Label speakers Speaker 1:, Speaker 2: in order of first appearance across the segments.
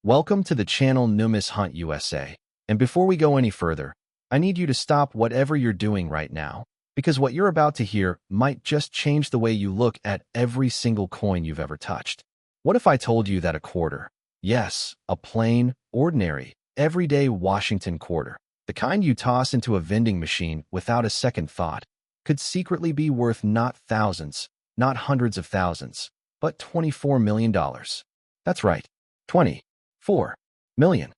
Speaker 1: Welcome to the channel NUMIS Hunt USA. And before we go any further, I need you to stop whatever you're doing right now, because what you're about to hear might just change the way you look at every single coin you've ever touched. What if I told you that a quarter, yes, a plain, ordinary, everyday Washington quarter, the kind you toss into a vending machine without a second thought, could secretly be worth not thousands, not hundreds of thousands, but $24 million? That's right, $24 million.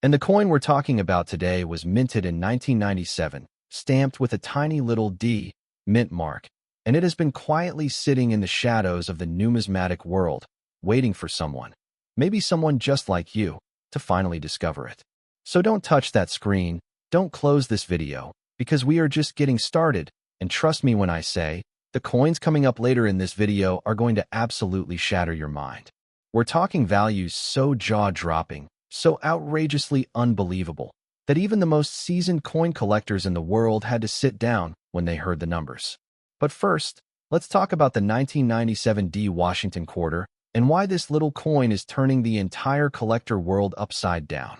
Speaker 1: And the coin we're talking about today was minted in 1997, stamped with a tiny little D mint mark, and it has been quietly sitting in the shadows of the numismatic world, waiting for someone, maybe someone just like you, to finally discover it. So don't touch that screen, don't close this video, because we are just getting started, and trust me when I say, the coins coming up later in this video are going to absolutely shatter your mind. We're talking values so jaw-dropping, so outrageously unbelievable, that even the most seasoned coin collectors in the world had to sit down when they heard the numbers. But first, let's talk about the 1997 D Washington quarter and why this little coin is turning the entire collector world upside down.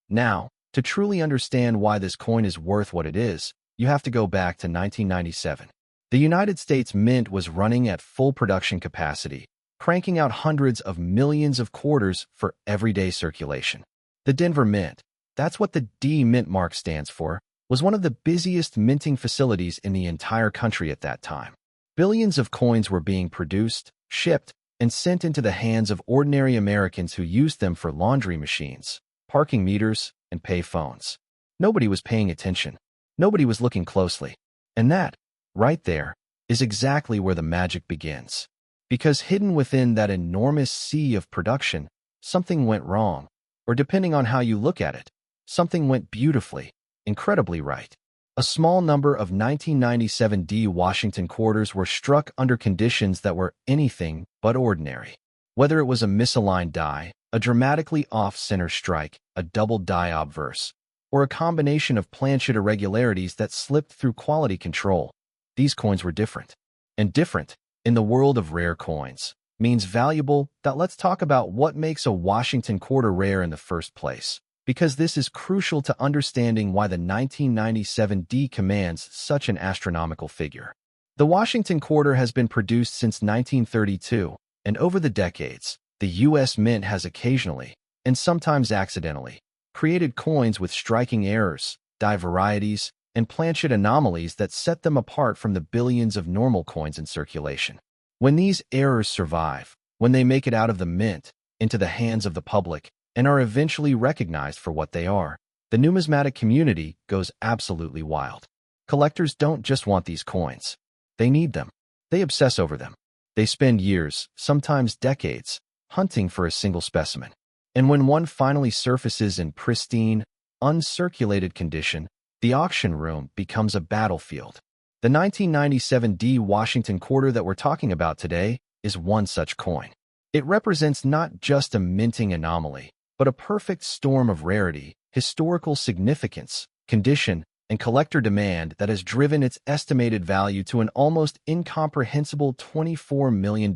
Speaker 1: Now, to truly understand why this coin is worth what it is, you have to go back to 1997. The United States Mint was running at full production capacity, cranking out hundreds of millions of quarters for everyday circulation. The Denver Mint, that's what the D mint mark stands for, was one of the busiest minting facilities in the entire country at that time. Billions of coins were being produced, shipped, and sent into the hands of ordinary Americans who used them for laundry machines, parking meters, and pay phones. Nobody was paying attention. Nobody was looking closely. And that, right there, is exactly where the magic begins. Because hidden within that enormous sea of production, something went wrong, or depending on how you look at it, something went beautifully, incredibly right. A small number of 1997 D Washington quarters were struck under conditions that were anything but ordinary. Whether it was a misaligned die, a dramatically off-center strike, a double die obverse, or a combination of planchet irregularities that slipped through quality control, these coins were different. And different, in the world of rare coins, means valuable. Let's talk about what makes a Washington quarter rare in the first place, because this is crucial to understanding why the 1997 D commands such an astronomical figure. The Washington quarter has been produced since 1932, and over the decades, the U.S. Mint has occasionally, and sometimes accidentally, created coins with striking errors, die varieties, and planchet anomalies that set them apart from the billions of normal coins in circulation. When these errors survive, when they make it out of the mint, into the hands of the public, and are eventually recognized for what they are, the numismatic community goes absolutely wild. Collectors don't just want these coins. They need them. They obsess over them. They spend years, sometimes decades, hunting for a single specimen. And when one finally surfaces in pristine, uncirculated condition, the auction room becomes a battlefield. The 1997 D Washington quarter that we're talking about today is one such coin. It represents not just a minting anomaly, but a perfect storm of rarity, historical significance, condition, and collector demand that has driven its estimated value to an almost incomprehensible $24 million.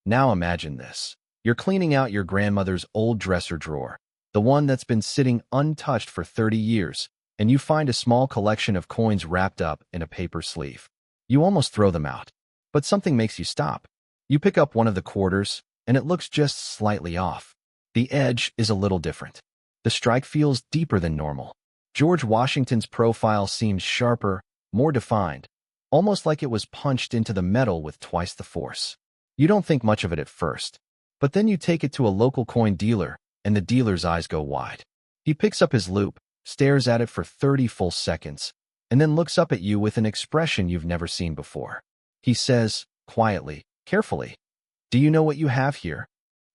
Speaker 1: Now imagine this. You're cleaning out your grandmother's old dresser drawer, the one that's been sitting untouched for 30 years, and you find a small collection of coins wrapped up in a paper sleeve. You almost throw them out, but something makes you stop. You pick up one of the quarters, and it looks just slightly off. The edge is a little different. The strike feels deeper than normal. George Washington's profile seems sharper, more defined, almost like it was punched into the metal with twice the force. You don't think much of it at first, but then you take it to a local coin dealer, and the dealer's eyes go wide. He picks up his loupe, stares at it for 30 full seconds, and then looks up at you with an expression you've never seen before. He says, quietly, carefully, "Do you know what you have here?"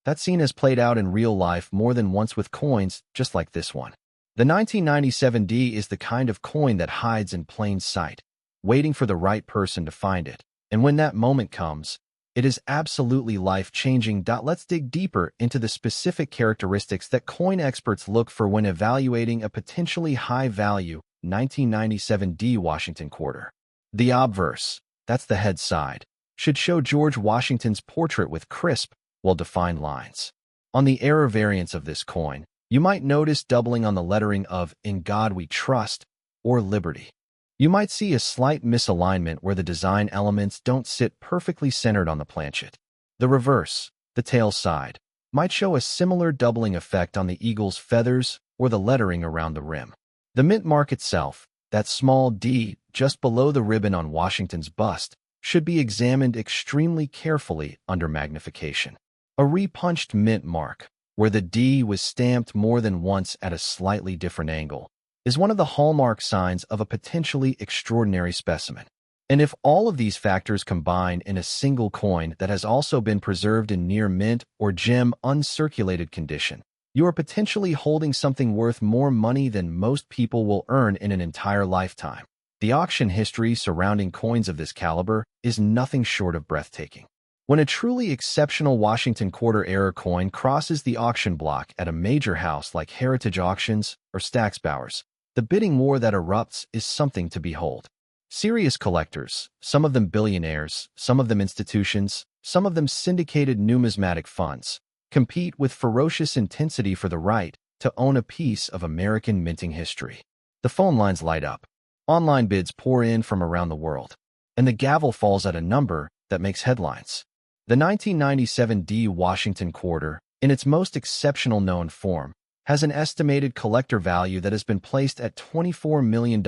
Speaker 1: That scene has played out in real life more than once with coins just like this one. The 1997 D is the kind of coin that hides in plain sight, waiting for the right person to find it. And when that moment comes, it is absolutely life-changing. Let's dig deeper into the specific characteristics that coin experts look for when evaluating a potentially high-value 1997 D Washington quarter. The obverse, that's the head side, should show George Washington's portrait with crisp, well-defined lines. On the error variants of this coin, you might notice doubling on the lettering of "In God We Trust" or "Liberty." You might see a slight misalignment where the design elements don't sit perfectly centered on the planchet. The reverse, the tail side, might show a similar doubling effect on the eagle's feathers or the lettering around the rim. The mint mark itself, that small D just below the ribbon on Washington's bust, should be examined extremely carefully under magnification. A repunched mint mark, where the D was stamped more than once at a slightly different angle, is one of the hallmark signs of a potentially extraordinary specimen. And if all of these factors combine in a single coin that has also been preserved in near mint or gem uncirculated condition, you are potentially holding something worth more money than most people will earn in an entire lifetime. The auction history surrounding coins of this caliber is nothing short of breathtaking. When a truly exceptional Washington quarter-era coin crosses the auction block at a major house like Heritage Auctions or Stack's Bowers, the bidding war that erupts is something to behold. Serious collectors, some of them billionaires, some of them institutions, some of them syndicated numismatic funds, compete with ferocious intensity for the right to own a piece of American minting history. The phone lines light up. Online bids pour in from around the world, and the gavel falls at a number that makes headlines. The 1997 D Washington quarter, in its most exceptional known form, has an estimated collector value that has been placed at $24 million,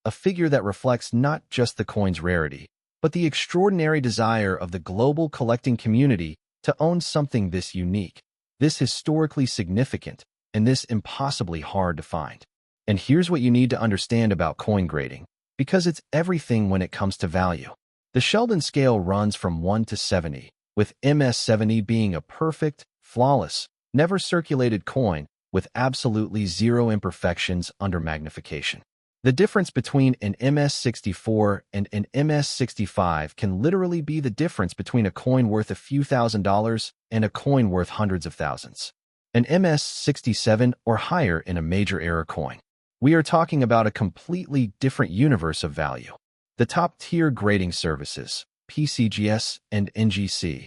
Speaker 1: a figure that reflects not just the coin's rarity, but the extraordinary desire of the global collecting community to own something this unique, this historically significant, and this impossibly hard to find. And here's what you need to understand about coin grading, because it's everything when it comes to value. The Sheldon scale runs from 1 to 70, with MS70 being a perfect, flawless, never circulated coin with absolutely zero imperfections under magnification. The difference between an MS64 and an MS65 can literally be the difference between a coin worth a few $1,000s and a coin worth hundreds of thousands. An MS67 or higher in a major era coin. We are talking about a completely different universe of value. The top-tier grading services, PCGS and NGC,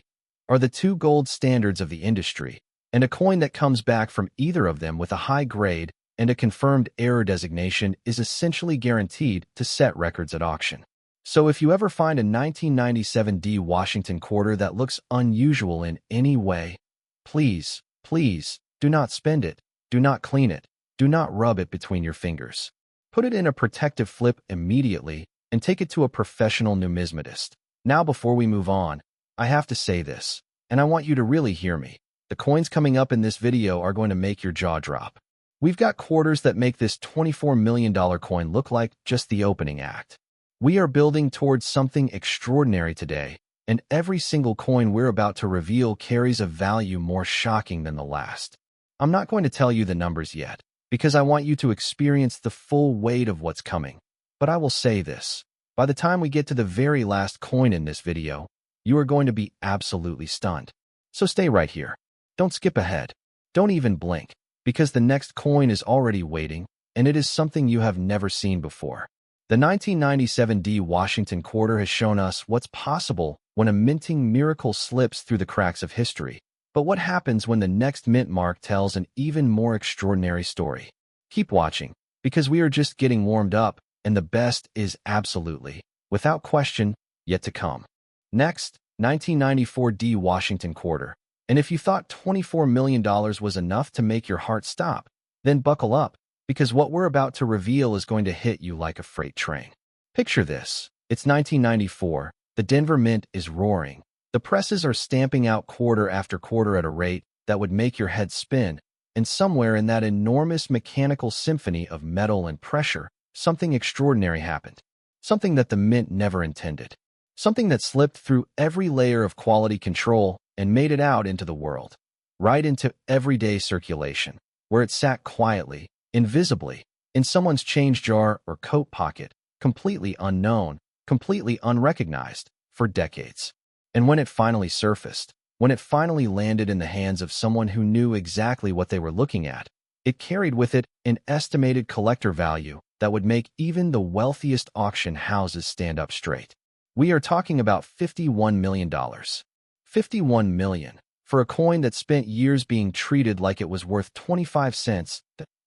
Speaker 1: are the two gold standards of the industry, and a coin that comes back from either of them with a high grade and a confirmed error designation is essentially guaranteed to set records at auction. So if you ever find a 1997 D Washington quarter that looks unusual in any way, please, please, do not spend it, do not clean it, do not rub it between your fingers. Put it in a protective flip immediately and take it to a professional numismatist. Now before we move on, I have to say this, and I want you to really hear me. The coins coming up in this video are going to make your jaw drop. We've got quarters that make this $24 million coin look like just the opening act. We are building towards something extraordinary today, and every single coin we're about to reveal carries a value more shocking than the last. I'm not going to tell you the numbers yet, because I want you to experience the full weight of what's coming. But I will say this, by the time we get to the very last coin in this video, you are going to be absolutely stunned. So stay right here. Don't skip ahead. Don't even blink, because the next coin is already waiting, and it is something you have never seen before. The 1997 D Washington quarter has shown us what's possible when a minting miracle slips through the cracks of history. But what happens when the next mint mark tells an even more extraordinary story? Keep watching, because we are just getting warmed up, and the best is absolutely, without question, yet to come. Next, 1994 D Washington quarter. And if you thought $24 million was enough to make your heart stop, then buckle up, because what we're about to reveal is going to hit you like a freight train. Picture this. It's 1994. The Denver Mint is roaring. The presses are stamping out quarter after quarter at a rate that would make your head spin, and somewhere in that enormous mechanical symphony of metal and pressure, something extraordinary happened. Something that the Mint never intended. Something that slipped through every layer of quality control and made it out into the world, right into everyday circulation, where it sat quietly, invisibly, in someone's change jar or coat pocket, completely unknown, completely unrecognized, for decades. And when it finally surfaced, when it finally landed in the hands of someone who knew exactly what they were looking at, it carried with it an estimated collector value that would make even the wealthiest auction houses stand up straight. We are talking about $51 million. $51 million For a coin that spent years being treated like it was worth 25 cents,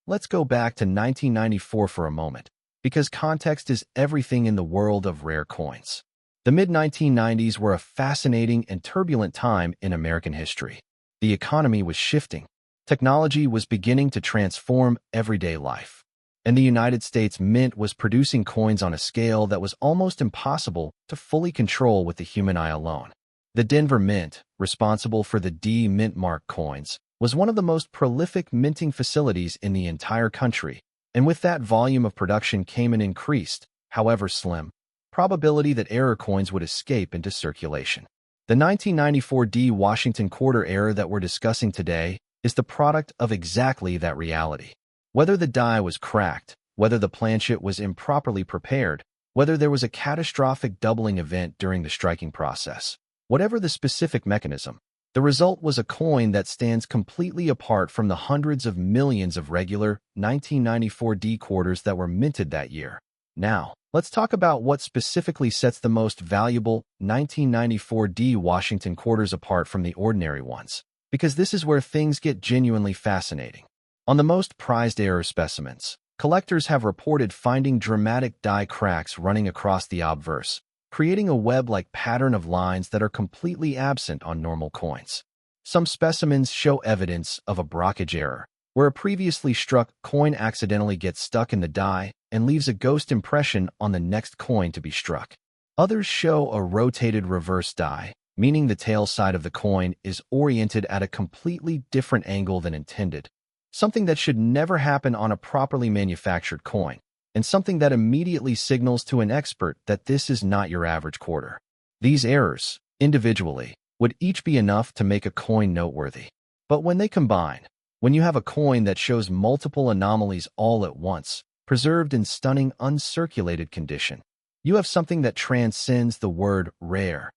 Speaker 1: let's go back to 1994 for a moment, because context is everything in the world of rare coins. The mid-1990s were a fascinating and turbulent time in American history. The economy was shifting. Technology was beginning to transform everyday life. And the United States Mint was producing coins on a scale that was almost impossible to fully control with the human eye alone. The Denver Mint, responsible for the D Mint mark coins, was one of the most prolific minting facilities in the entire country, and with that volume of production came an increased, however slim, probability that error coins would escape into circulation. The 1994 D Washington quarter error that we're discussing today is the product of exactly that reality. Whether the die was cracked, whether the planchet was improperly prepared, whether there was a catastrophic doubling event during the striking process, whatever the specific mechanism, the result was a coin that stands completely apart from the hundreds of millions of regular 1994 D quarters that were minted that year. Now, let's talk about what specifically sets the most valuable 1994 D Washington quarters apart from the ordinary ones, because this is where things get genuinely fascinating. On the most prized error specimens, collectors have reported finding dramatic die cracks running across the obverse, creating a web-like pattern of lines that are completely absent on normal coins. Some specimens show evidence of a brockage error, where a previously struck coin accidentally gets stuck in the die and leaves a ghost impression on the next coin to be struck. Others show a rotated reverse die, meaning the tail side of the coin is oriented at a completely different angle than intended, something that should never happen on a properly manufactured coin, and something that immediately signals to an expert that this is not your average quarter. These errors, individually, would each be enough to make a coin noteworthy. But when they combine, when you have a coin that shows multiple anomalies all at once, preserved in stunning uncirculated condition, you have something that transcends the word rare.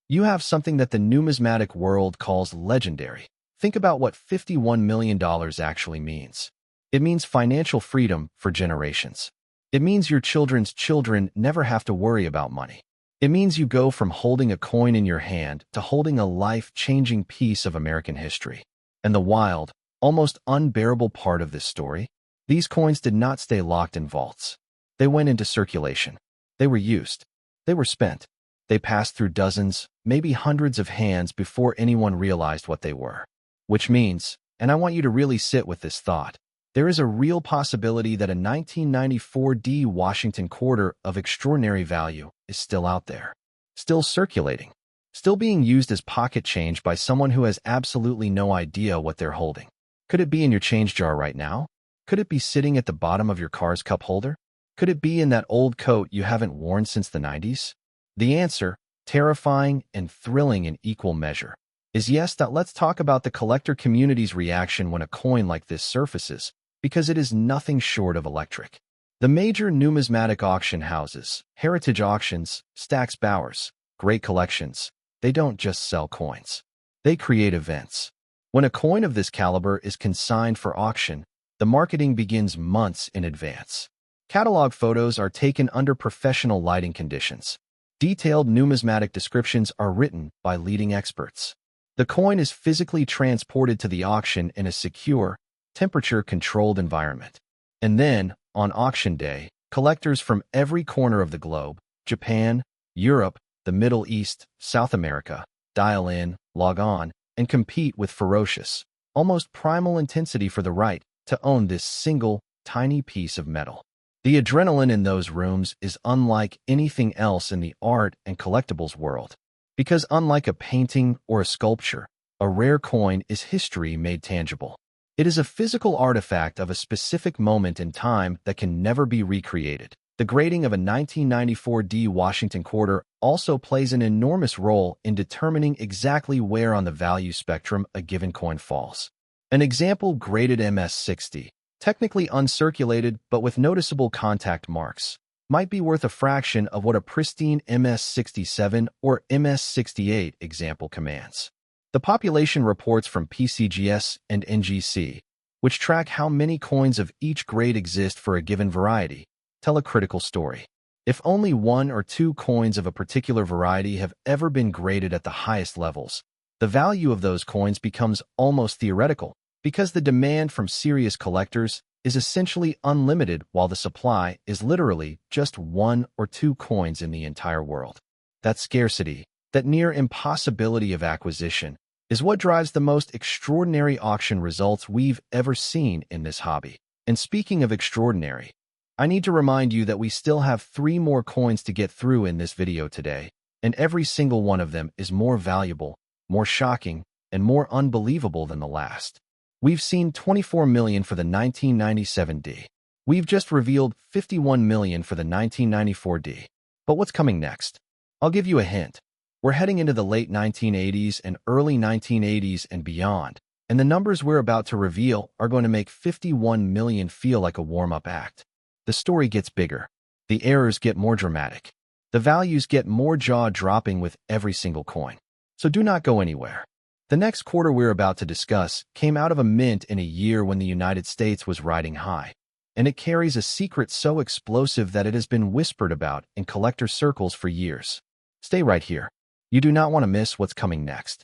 Speaker 1: You have something that the numismatic world calls legendary. Think about what $51 million actually means. It means financial freedom for generations. It means your children's children never have to worry about money. It means you go from holding a coin in your hand to holding a life-changing piece of American history. And the wild, almost unbearable part of this story, these coins did not stay locked in vaults. They went into circulation. They were used. They were spent. They passed through dozens, maybe hundreds of hands before anyone realized what they were. Which means, and I want you to really sit with this thought, there is a real possibility that a 1994 D Washington quarter of extraordinary value is still out there, still circulating, still being used as pocket change by someone who has absolutely no idea what they're holding. Could it be in your change jar right now? Could it be sitting at the bottom of your car's cup holder? Could it be in that old coat you haven't worn since the 90s? The answer, terrifying and thrilling in equal measure, is yes. Let's talk about the collector community's reaction when a coin like this surfaces, because it is nothing short of electric. The major numismatic auction houses, Heritage Auctions, Stack's Bowers, Great Collections, they don't just sell coins. They create events. When a coin of this caliber is consigned for auction, the marketing begins months in advance. Catalog photos are taken under professional lighting conditions. Detailed numismatic descriptions are written by leading experts. The coin is physically transported to the auction in a secure, temperature-controlled environment. And then, on auction day, collectors from every corner of the globe, Japan, Europe, the Middle East, South America, dial in, log on, and compete with ferocious, almost primal intensity for the right to own this single, tiny piece of metal. The adrenaline in those rooms is unlike anything else in the art and collectibles world, because unlike a painting or a sculpture, a rare coin is history made tangible. It is a physical artifact of a specific moment in time that can never be recreated. The grading of a 1994 D Washington quarter also plays an enormous role in determining exactly where on the value spectrum a given coin falls. An example graded MS-60, technically uncirculated but with noticeable contact marks, might be worth a fraction of what a pristine MS-67 or MS-68 example commands. The population reports from PCGS and NGC, which track how many coins of each grade exist for a given variety, tell a critical story. If only one or two coins of a particular variety have ever been graded at the highest levels, the value of those coins becomes almost theoretical because the demand from serious collectors is essentially unlimited while the supply is literally just 1 or 2 coins in the entire world. That scarcity, that near impossibility of acquisition, is what drives the most extraordinary auction results we've ever seen in this hobby. And speaking of extraordinary, I need to remind you that we still have 3 more coins to get through in this video today, and every single one of them is more valuable, more shocking, and more unbelievable than the last. We've seen 24 million for the 1997D. We've just revealed 51 million for the 1994D. But what's coming next? I'll give you a hint. We're heading into the late 1980s and early 1980s and beyond, and the numbers we're about to reveal are going to make 51 million feel like a warm-up act. The story gets bigger. The errors get more dramatic. The values get more jaw-dropping with every single coin. So do not go anywhere. The next quarter we're about to discuss came out of a mint in a year when the United States was riding high, and it carries a secret so explosive that it has been whispered about in collector circles for years. Stay right here. You do not want to miss what's coming next.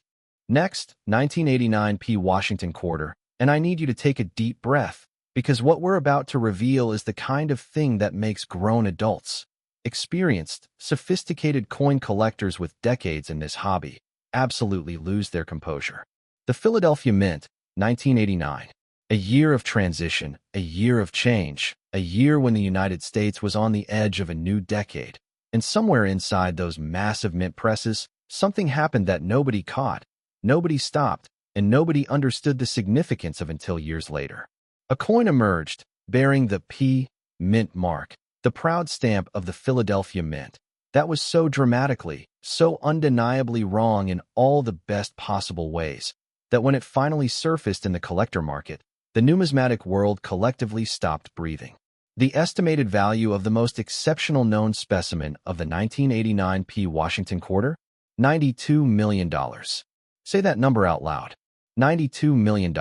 Speaker 1: Next, 1989 Washington quarter, and I need you to take a deep breath, because what we're about to reveal is the kind of thing that makes grown adults, experienced, sophisticated coin collectors with decades in this hobby, absolutely lose their composure. The Philadelphia Mint, 1989. A year of transition, a year of change, a year when the United States was on the edge of a new decade. And somewhere inside those massive mint presses, something happened that nobody caught, nobody stopped, and nobody understood the significance of until years later. A coin emerged, bearing the P Mint mark, the proud stamp of the Philadelphia Mint. That was so dramatically, so undeniably wrong in all the best possible ways, that when it finally surfaced in the collector market, the numismatic world collectively stopped breathing. The estimated value of the most exceptional known specimen of the 1989 Washington quarter? $92 million. Say that number out loud. $92 million.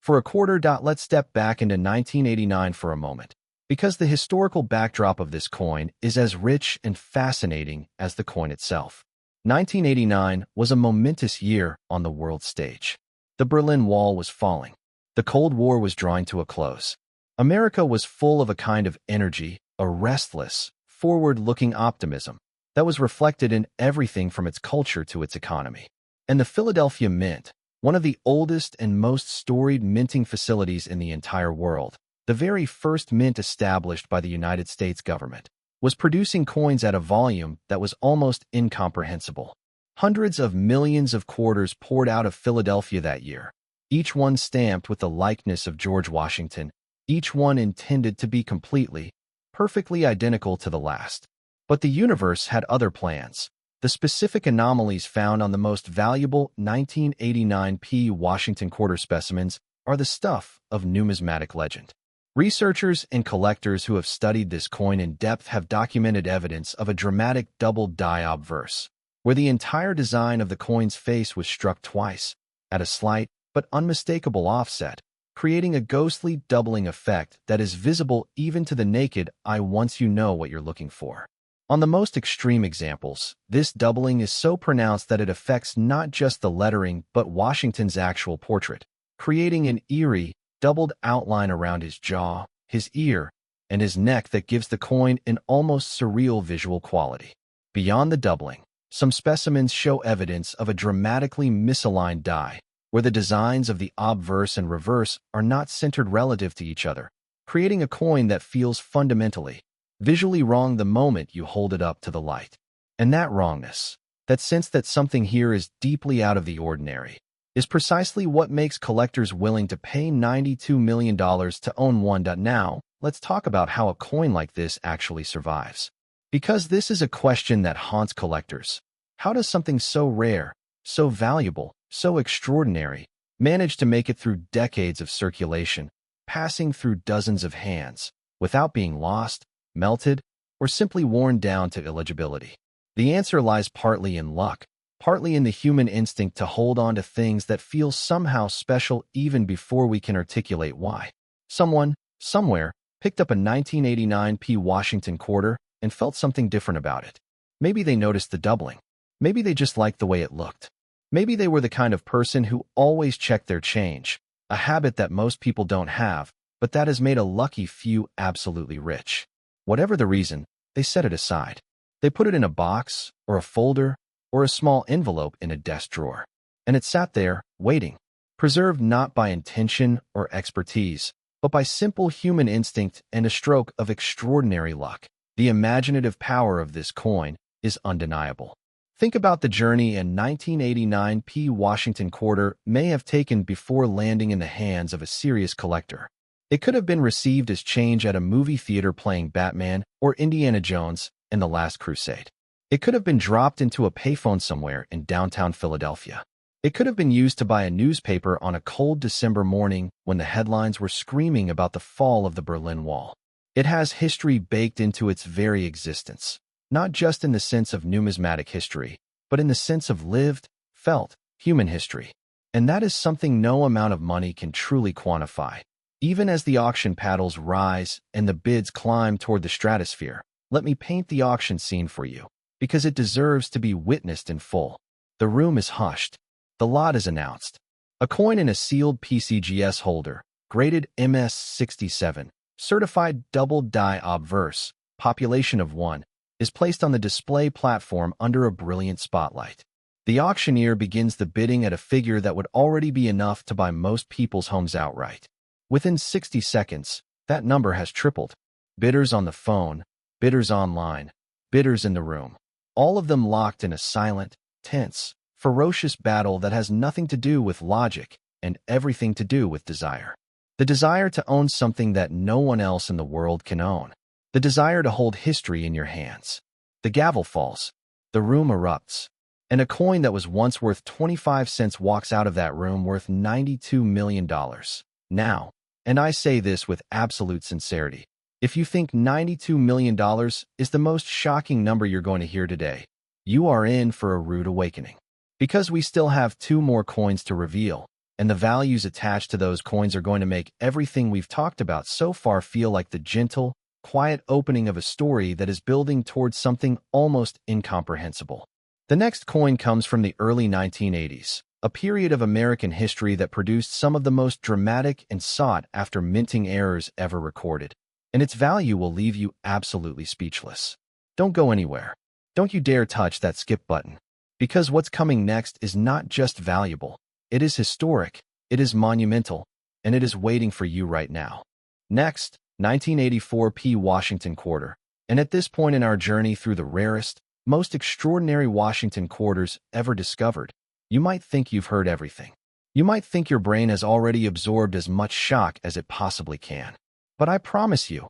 Speaker 1: For a quarter. Let's step back into 1989 for a moment, because the historical backdrop of this coin is as rich and fascinating as the coin itself. 1989 was a momentous year on the world stage. The Berlin Wall was falling. The Cold War was drawing to a close. America was full of a kind of energy, a restless, forward-looking optimism that was reflected in everything from its culture to its economy. And the Philadelphia Mint, one of the oldest and most storied minting facilities in the entire world, the very first mint established by the United States government, was producing coins at a volume that was almost incomprehensible. Hundreds of millions of quarters poured out of Philadelphia that year, each one stamped with the likeness of George Washington, each one intended to be completely, perfectly identical to the last. But the universe had other plans. The specific anomalies found on the most valuable 1989 Washington quarter specimens are the stuff of numismatic legend. Researchers and collectors who have studied this coin in depth have documented evidence of a dramatic double-die obverse, where the entire design of the coin's face was struck twice, at a slight but unmistakable offset, creating a ghostly doubling effect that is visible even to the naked eye once you know what you're looking for. On the most extreme examples, this doubling is so pronounced that it affects not just the lettering but Washington's actual portrait, creating an eerie, doubled outline around his jaw, his ear, and his neck that gives the coin an almost surreal visual quality. Beyond the doubling, some specimens show evidence of a dramatically misaligned die, where the designs of the obverse and reverse are not centered relative to each other, creating a coin that feels fundamentally, visually wrong the moment you hold it up to the light. And that wrongness, that sense that something here is deeply out of the ordinary, is precisely what makes collectors willing to pay $92 million to own one. Now, let's talk about how a coin like this actually survives. Because this is a question that haunts collectors. How does something so rare, so valuable, so extraordinary, manage to make it through decades of circulation, passing through dozens of hands, without being lost, melted, or simply worn down to illegibility? The answer lies partly in luck, partly in the human instinct to hold on to things that feel somehow special even before we can articulate why. Someone, somewhere, picked up a 1989 Washington quarter and felt something different about it. Maybe they noticed the doubling. Maybe they just liked the way it looked. Maybe they were the kind of person who always checked their change, a habit that most people don't have, but that has made a lucky few absolutely rich. Whatever the reason, they set it aside. They put it in a box, or a folder, or a small envelope in a desk drawer. And it sat there, waiting, preserved not by intention or expertise, but by simple human instinct and a stroke of extraordinary luck. The imaginative power of this coin is undeniable. Think about the journey a 1989 P. Washington quarter may have taken before landing in the hands of a serious collector. It could have been received as change at a movie theater playing Batman or Indiana Jones and the Last Crusade. It could have been dropped into a payphone somewhere in downtown Philadelphia. It could have been used to buy a newspaper on a cold December morning when the headlines were screaming about the fall of the Berlin Wall. It has history baked into its very existence, not just in the sense of numismatic history, but in the sense of lived, felt, human history. And that is something no amount of money can truly quantify. Even as the auction paddles rise and the bids climb toward the stratosphere, let me paint the auction scene for you, because it deserves to be witnessed in full. The room is hushed. The lot is announced. A coin in a sealed PCGS holder, graded MS67, certified double die obverse, population of 1, is placed on the display platform under a brilliant spotlight. The auctioneer begins the bidding at a figure that would already be enough to buy most people's homes outright. Within 60 seconds, that number has tripled. Bidders on the phone, bidders online, bidders in the room, all of them locked in a silent, tense, ferocious battle that has nothing to do with logic and everything to do with desire. The desire to own something that no one else in the world can own. The desire to hold history in your hands. The gavel falls. The room erupts. And a coin that was once worth 25 cents walks out of that room worth $92 million. Now, and I say this with absolute sincerity, if you think $92 million is the most shocking number you're going to hear today, you are in for a rude awakening. Because we still have 2 more coins to reveal, and the values attached to those coins are going to make everything we've talked about so far feel like the gentle, quiet opening of a story that is building towards something almost incomprehensible. The next coin comes from the early 1980s, a period of American history that produced some of the most dramatic and sought-after minting errors ever recorded, and its value will leave you absolutely speechless. Don't go anywhere. Don't you dare touch that skip button, because what's coming next is not just valuable, it is historic, it is monumental, and it is waiting for you right now. Next, 1984 P. Washington quarter, and at this point in our journey through the rarest, most extraordinary Washington quarters ever discovered, you might think you've heard everything. You might think your brain has already absorbed as much shock as it possibly can. But I promise you,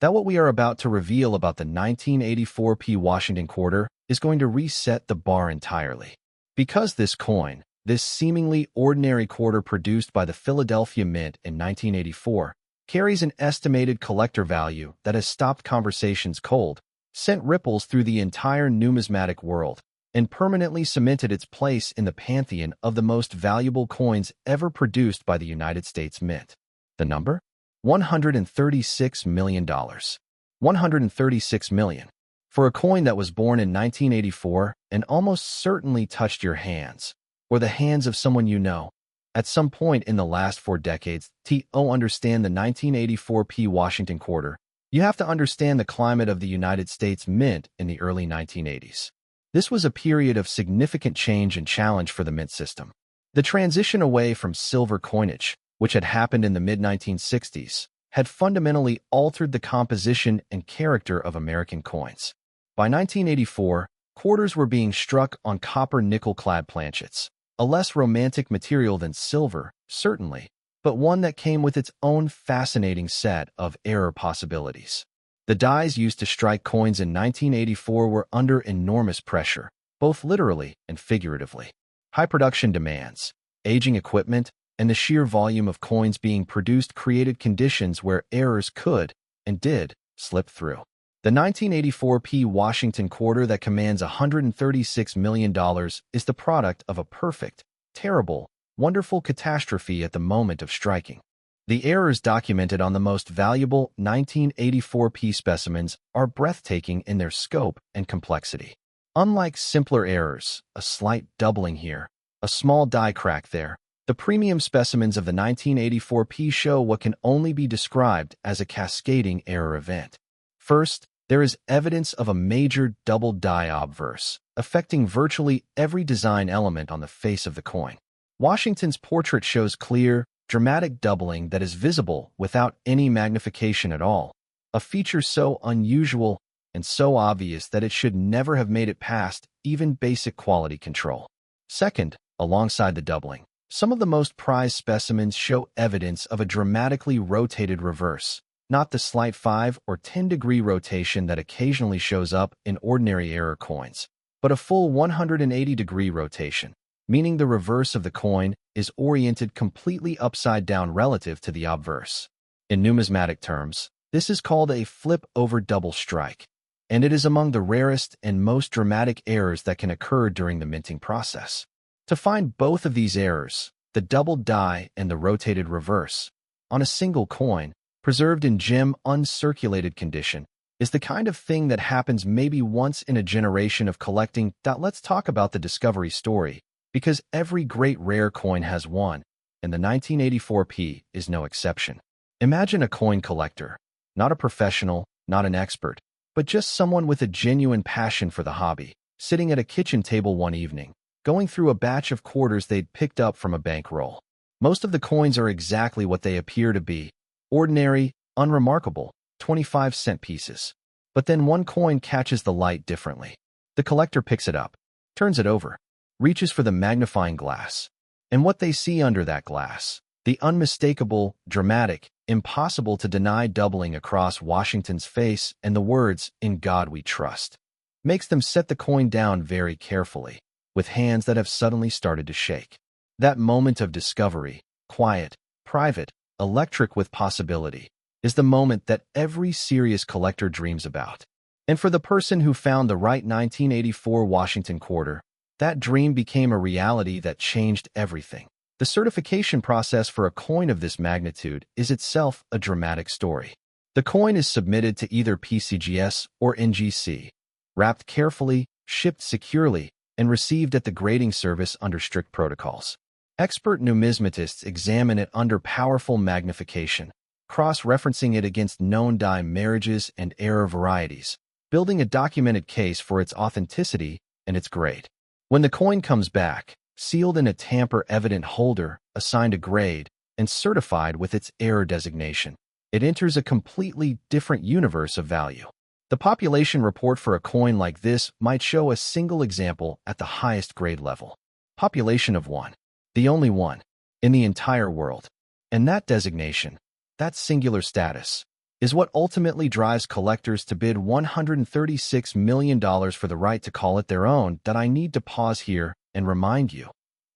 Speaker 1: that what we are about to reveal about the 1984 P. Washington quarter is going to reset the bar entirely. Because this coin, this seemingly ordinary quarter produced by the Philadelphia Mint in 1984, carries an estimated collector value that has stopped conversations cold, sent ripples through the entire numismatic world, and permanently cemented its place in the pantheon of the most valuable coins ever produced by the United States Mint. The number? $136 million. $136 million. For a coin that was born in 1984 and almost certainly touched your hands, or the hands of someone you know, at some point in the last 4 decades. To understand the 1984 P. Washington quarter, you have to understand the climate of the United States Mint in the early 1980s. This was a period of significant change and challenge for the mint system. The transition away from silver coinage, which had happened in the mid-1960s, had fundamentally altered the composition and character of American coins. By 1984, quarters were being struck on copper nickel-clad planchets, a less romantic material than silver, certainly, but one that came with its own fascinating set of error possibilities. The dies used to strike coins in 1984 were under enormous pressure, both literally and figuratively. High production demands, aging equipment, and the sheer volume of coins being produced created conditions where errors could, and did, slip through. The 1984 P. Washington quarter that commands $136 million is the product of a perfect, terrible, wonderful catastrophe at the moment of striking. The errors documented on the most valuable 1984 P specimens are breathtaking in their scope and complexity. Unlike simpler errors, a slight doubling here, a small die crack there, the premium specimens of the 1984P show what can only be described as a cascading error event. First, there is evidence of a major double die obverse, affecting virtually every design element on the face of the coin. Washington's portrait shows clear, dramatic doubling that is visible without any magnification at all, a feature so unusual and so obvious that it should never have made it past even basic quality control. Second, alongside the doubling, some of the most prized specimens show evidence of a dramatically rotated reverse, not the slight 5 or 10-degree rotation that occasionally shows up in ordinary error coins, but a full 180-degree rotation, meaning the reverse of the coin is oriented completely upside down relative to the obverse. In numismatic terms, this is called a flip-over double strike, and it is among the rarest and most dramatic errors that can occur during the minting process. To find both of these errors, the double die and the rotated reverse, on a single coin, preserved in gem uncirculated condition, is the kind of thing that happens maybe once in a generation of collecting. Let's talk about the discovery story, because every great rare coin has one, and the 1984P is no exception. Imagine a coin collector, not a professional, not an expert, but just someone with a genuine passion for the hobby, sitting at a kitchen table one evening, going through a batch of quarters they'd picked up from a bankroll. Most of the coins are exactly what they appear to be, ordinary, unremarkable, 25-cent pieces. But then one coin catches the light differently. The collector picks it up, turns it over, reaches for the magnifying glass, and what they see under that glass, the unmistakable, dramatic, impossible to deny doubling across Washington's face and the words, "In God We Trust," makes them set the coin down very carefully, with hands that have suddenly started to shake. That moment of discovery, quiet, private, electric with possibility, is the moment that every serious collector dreams about. And for the person who found the right 1984 Washington quarter, that dream became a reality that changed everything. The certification process for a coin of this magnitude is itself a dramatic story. The coin is submitted to either PCGS or NGC, wrapped carefully, shipped securely, and received at the grading service under strict protocols. Expert numismatists examine it under powerful magnification, cross-referencing it against known die marriages and error varieties, building a documented case for its authenticity and its grade. When the coin comes back, sealed in a tamper-evident holder, assigned a grade, and certified with its error designation, it enters a completely different universe of value. The population report for a coin like this might show a single example at the highest grade level. Population of 1. The only one in the entire world. And that designation, that singular status, is what ultimately drives collectors to bid $136 million for the right to call it their own. That I need to pause here and remind you,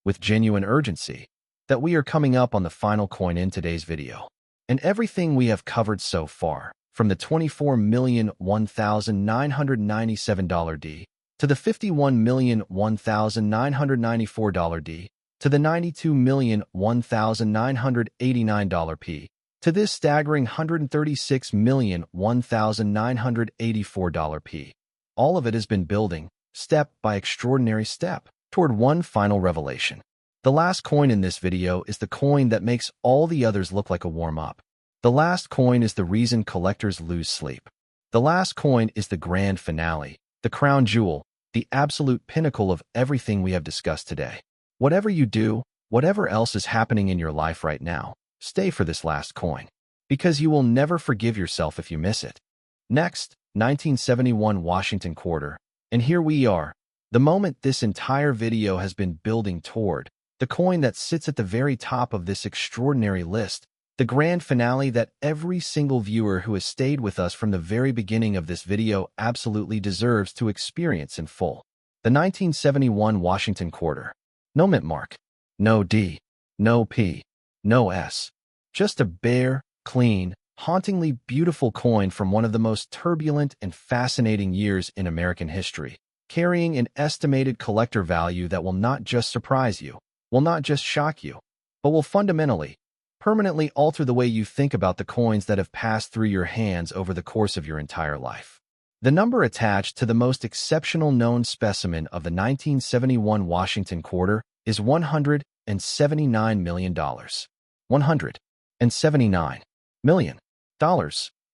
Speaker 1: with genuine urgency, that we are coming up on the final coin in today's video. And everything we have covered so far, from the $24,001,997 D, to the $51,001,994 D, to the $92,001,989 P, to this staggering $136,001,984 P. All of it has been building, step by extraordinary step, toward one final revelation. The last coin in this video is the coin that makes all the others look like a warm-up. The last coin is the reason collectors lose sleep. The last coin is the grand finale, the crown jewel, the absolute pinnacle of everything we have discussed today. Whatever you do, whatever else is happening in your life right now, stay for this last coin, because you will never forgive yourself if you miss it. Next, 1971 Washington quarter, and here we are, the moment this entire video has been building toward, the coin that sits at the very top of this extraordinary list, the grand finale that every single viewer who has stayed with us from the very beginning of this video absolutely deserves to experience in full. The 1971 Washington quarter. No mint mark, no D, no P, no S. Just a bare, clean, hauntingly beautiful coin from one of the most turbulent and fascinating years in American history, carrying an estimated collector value that will not just surprise you, will not just shock you, but will fundamentally, permanently alter the way you think about the coins that have passed through your hands over the course of your entire life. The number attached to the most exceptional known specimen of the 1971 Washington quarter is $179 million. $179 million.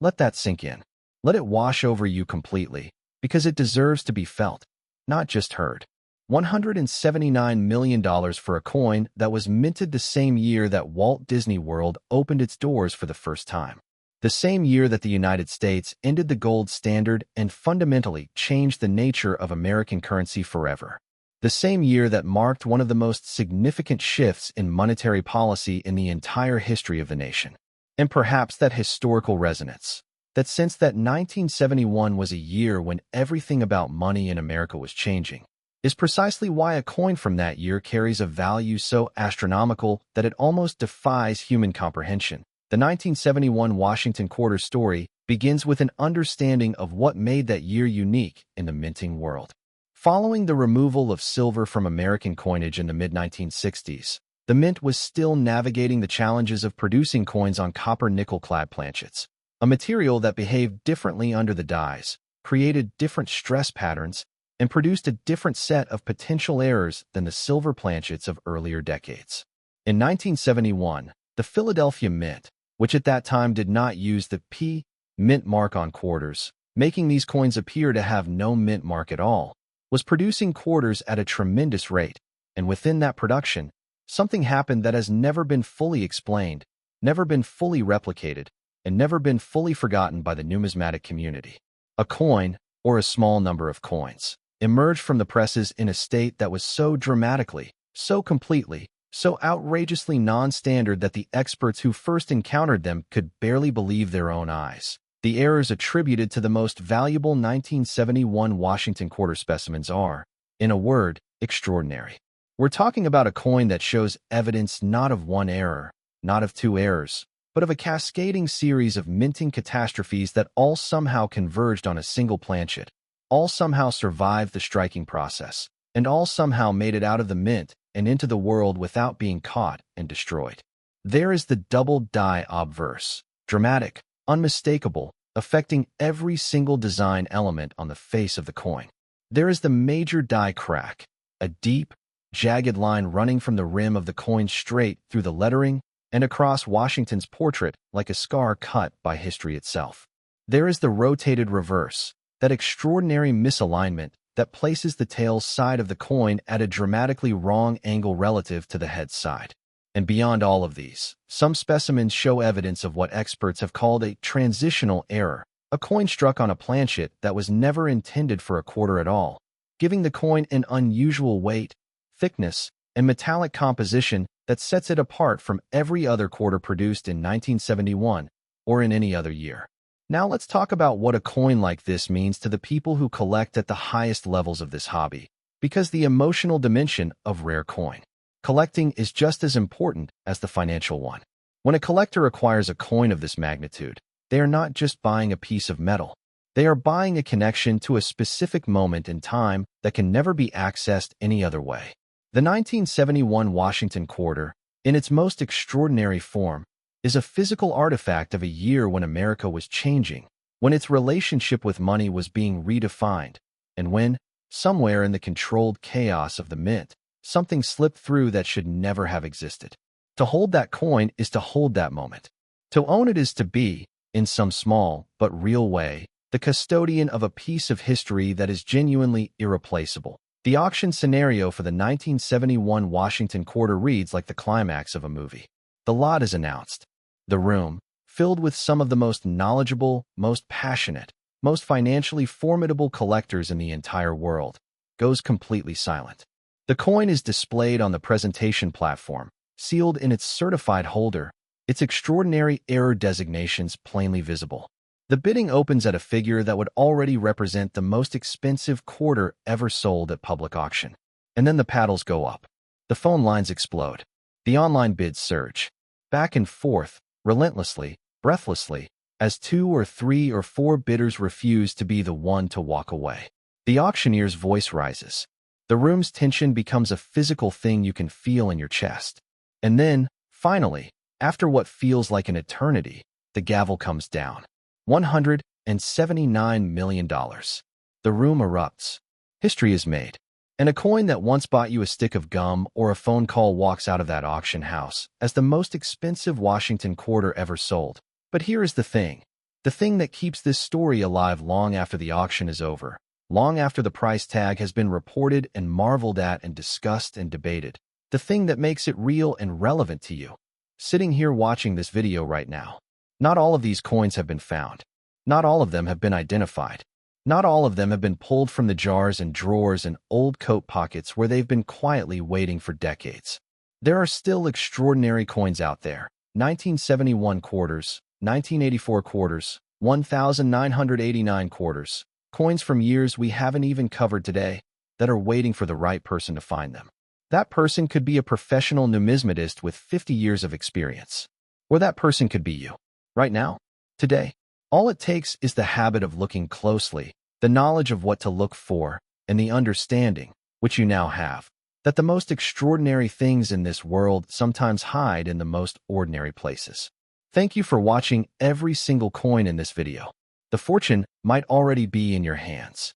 Speaker 1: Let that sink in. Let it wash over you completely, because it deserves to be felt, not just heard. $179 million for a coin that was minted the same year that Walt Disney World opened its doors for the first time. The same year that the United States ended the gold standard and fundamentally changed the nature of American currency forever. The same year that marked one of the most significant shifts in monetary policy in the entire history of the nation. And perhaps that historical resonance, that sense that 1971 was a year when everything about money in America was changing, is precisely why a coin from that year carries a value so astronomical that it almost defies human comprehension. The 1971 Washington quarter story begins with an understanding of what made that year unique in the minting world. Following the removal of silver from American coinage in the mid-1960s, the mint was still navigating the challenges of producing coins on copper-nickel-clad planchets, a material that behaved differently under the dies, created different stress patterns, and produced a different set of potential errors than the silver planchets of earlier decades. In 1971, the Philadelphia Mint, which at that time did not use the P mint mark on quarters, making these coins appear to have no mint mark at all, was producing quarters at a tremendous rate, and within that production, something happened that has never been fully explained, never been fully replicated, and never been fully forgotten by the numismatic community. A coin, or a small number of coins, emerged from the presses in a state that was so dramatically, so completely, so outrageously non-standard that the experts who first encountered them could barely believe their own eyes. The errors attributed to the most valuable 1971 Washington quarter specimens are, in a word, extraordinary. We're talking about a coin that shows evidence not of one error, not of two errors, but of a cascading series of minting catastrophes that all somehow converged on a single planchet, all somehow survived the striking process, and all somehow made it out of the mint and into the world without being caught and destroyed. There is the double die obverse, dramatic, unmistakable, affecting every single design element on the face of the coin. There is the major die crack, a deep, jagged line running from the rim of the coin straight through the lettering and across Washington's portrait like a scar cut by history itself. There is the rotated reverse, that extraordinary misalignment that places the tail side of the coin at a dramatically wrong angle relative to the head side. And beyond all of these, some specimens show evidence of what experts have called a transitional error, a coin struck on a planchet that was never intended for a quarter at all, giving the coin an unusual weight, thickness, and metallic composition that sets it apart from every other quarter produced in 1971 or in any other year. Now let's talk about what a coin like this means to the people who collect at the highest levels of this hobby, because the emotional dimension of rare coin collecting is just as important as the financial one. When a collector acquires a coin of this magnitude, they are not just buying a piece of metal. They are buying a connection to a specific moment in time that can never be accessed any other way. The 1971 Washington quarter, in its most extraordinary form, is a physical artifact of a year when America was changing, when its relationship with money was being redefined, and when, somewhere in the controlled chaos of the mint, something slipped through that should never have existed. To hold that coin is to hold that moment. To own it is to be, in some small but real way, the custodian of a piece of history that is genuinely irreplaceable. The auction scenario for the 1971 Washington quarter reads like the climax of a movie. The lot is announced. The room, filled with some of the most knowledgeable, most passionate, most financially formidable collectors in the entire world, goes completely silent. The coin is displayed on the presentation platform, sealed in its certified holder, its extraordinary error designations plainly visible. The bidding opens at a figure that would already represent the most expensive quarter ever sold at public auction. And then the paddles go up. The phone lines explode. The online bids surge. Back and forth, relentlessly, breathlessly, as 2 or 3 or 4 bidders refuse to be the one to walk away. The auctioneer's voice rises. The room's tension becomes a physical thing you can feel in your chest. And then, finally, after what feels like an eternity, the gavel comes down. million. The room erupts. History is made. And a coin that once bought you a stick of gum or a phone call walks out of that auction house as the most expensive Washington quarter ever sold. But here is the thing that keeps this story alive long after the auction is over, long after the price tag has been reported and marveled at and discussed and debated, the thing that makes it real and relevant to you. Sitting here watching this video right now, not all of these coins have been found. Not all of them have been identified. Not all of them have been pulled from the jars and drawers and old coat pockets where they've been quietly waiting for decades. There are still extraordinary coins out there. 1971 quarters, 1984 quarters, 1989 quarters, coins from years we haven't even covered today that are waiting for the right person to find them. That person could be a professional numismatist with 50 years of experience. Or that person could be you. Right now, today. All it takes is the habit of looking closely, the knowledge of what to look for, and the understanding, which you now have, that the most extraordinary things in this world sometimes hide in the most ordinary places. Thank you for watching every single coin in this video. The fortune might already be in your hands.